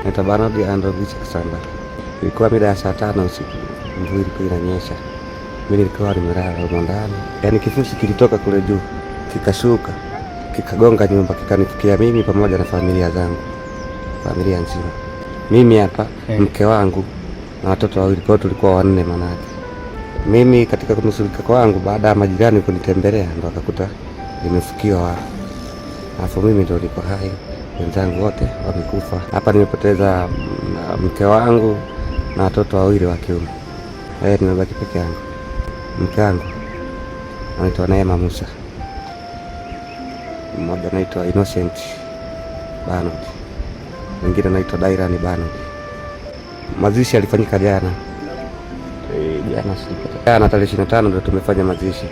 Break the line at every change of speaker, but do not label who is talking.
Naitwa Bernard Androvich Kasamba. Ilikuwa mida ya saa 5 usiku, mvua ilikuwa inanyesha. Mimi nilikuwa nimelala huko ndani. Yaani kifusi kilitoka kule juu, kikashuka, kikagonga nyumba, kikanifikia mimi pamoja na familia zangu. Familia nzima. Mimi hapa, mke wangu na watoto wawili, kwa tulikuwa 4 manake. Mimi katika kunusurika kwangu baada ya majirani kunitembelea ndo akakuta nimefukiwa. Alafu mimi ndo niko hai, wenzangu wote wamekufa. Hapa nimepoteza mke wangu na watoto wawili wa kiume. Nimebaki peke yangu. Mke wangu anaitwa Neema Musa, mmoja anaitwa Innocent Bernard, mwingine anaitwa Dairan Bernard. Mazishi alifanyika jana. Jana tarehe 25 ndo tumefanya mazishi.